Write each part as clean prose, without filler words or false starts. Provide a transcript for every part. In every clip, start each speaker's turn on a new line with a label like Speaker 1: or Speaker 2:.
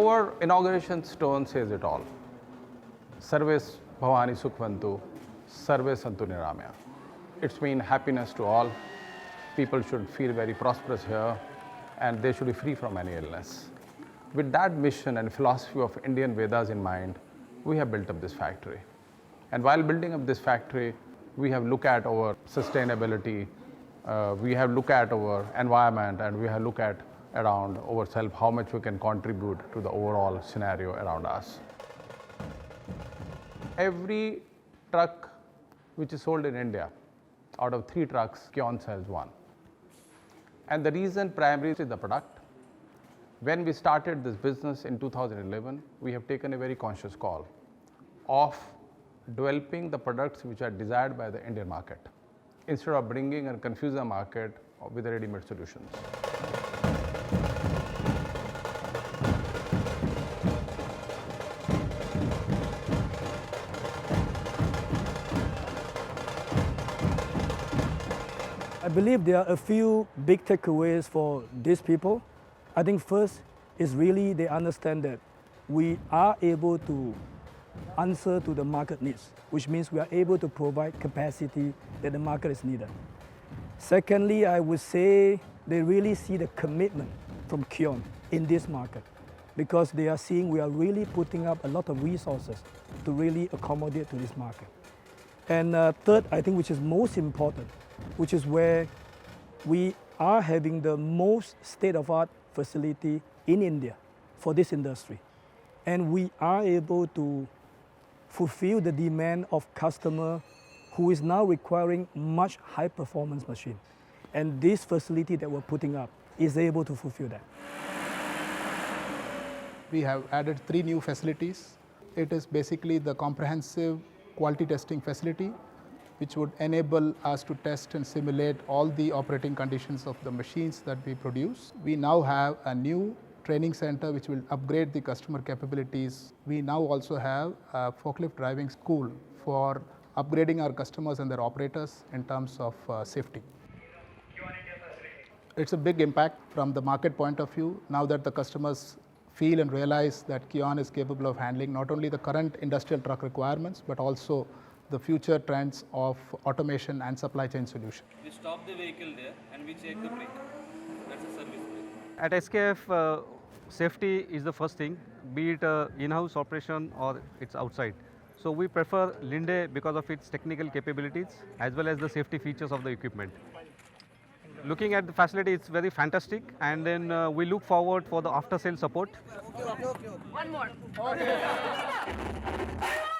Speaker 1: Our inauguration stone says it all. Sarves Bhavani Sukhvantu, Sarve Santu Niramya. It's mean happiness to all. People should feel very prosperous here and they should be free from any illness. With that mission and philosophy of Indian Vedas in mind, we have built up this factory. And while building up this factory, we have looked at our sustainability, we have looked at our environment, and we have looked at around ourselves how much we can contribute to the overall scenario around us. Every truck which is sold in India, out of 3 trucks, KION sells 1. And the reason primarily is the product. When we started this business in 2011, we have taken a very conscious call of developing the products which are desired by the Indian market, instead of bringing and confusing the market with the ready-made solutions.
Speaker 2: I believe there are a few big takeaways for these people. I think first is really they understand that we are able to answer to the market needs, which means we are able to provide capacity that the market is needed. Secondly, I would say they really see the commitment from KION in this market, because they are seeing we are really putting up a lot of resources to really accommodate to this market. And third, I think which is most important, which is where we are having the most state-of-art facility in India for this industry. And we are able to fulfill the demand of customer who is now requiring much high performance machine. And this facility that we're putting up is able to fulfill that.
Speaker 3: We have added 3 new facilities. It is basically the comprehensive quality testing facility, which would enable us to test and simulate all the operating conditions of the machines that we produce. We now have a new training center which will upgrade the customer capabilities. We now also have a forklift driving school for upgrading our customers and their operators in terms of safety. It's a big impact from the market point of view, now that the customers feel and realize that KION is capable of handling not only the current industrial truck requirements, but also the future trends of automation and supply chain solution.
Speaker 4: We stop the vehicle there and we check the brake. That's a service brake.
Speaker 5: At SKF, safety is the first thing, be it in-house operation or it's outside. So we prefer Linde because of its technical capabilities as well as the safety features of the equipment. Looking at the facility, it's very fantastic, and then we look forward for the after-sale support.
Speaker 6: One more.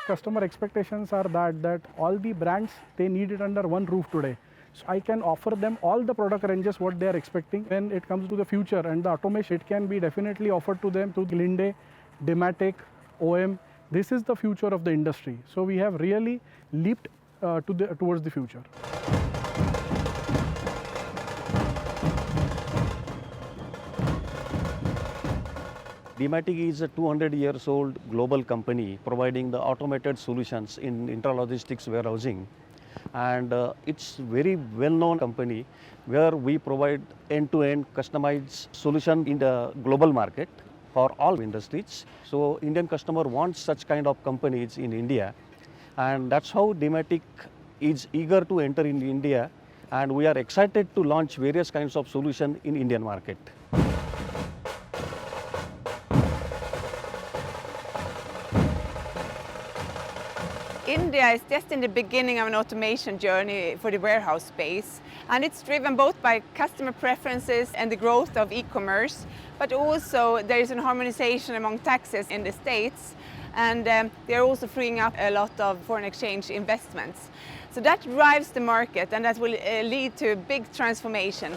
Speaker 7: Customer expectations are that all the brands, they need it under one roof today. So I can offer them all the product ranges what they are expecting. When it comes to the future and the automation, it can be definitely offered to them through Linde, Dematic, OM. This is the future of the industry. So we have really leaped towards the future.
Speaker 8: Dematic is a 200 years old global company providing the automated solutions in intralogistics warehousing, and it's very well-known company where we provide end-to-end customized solution in the global market for all industries. So Indian customer wants such kind of companies in India, and that's how Dematic is eager to enter in India, and we are excited to launch various kinds of solution in Indian market.
Speaker 6: India is just in the beginning of an automation journey for the warehouse space, and it's driven both by customer preferences and the growth of e-commerce, but also there is an harmonization among taxes in the States, and they're also freeing up a lot of foreign exchange investments. So that drives the market, and that will lead to a big transformation.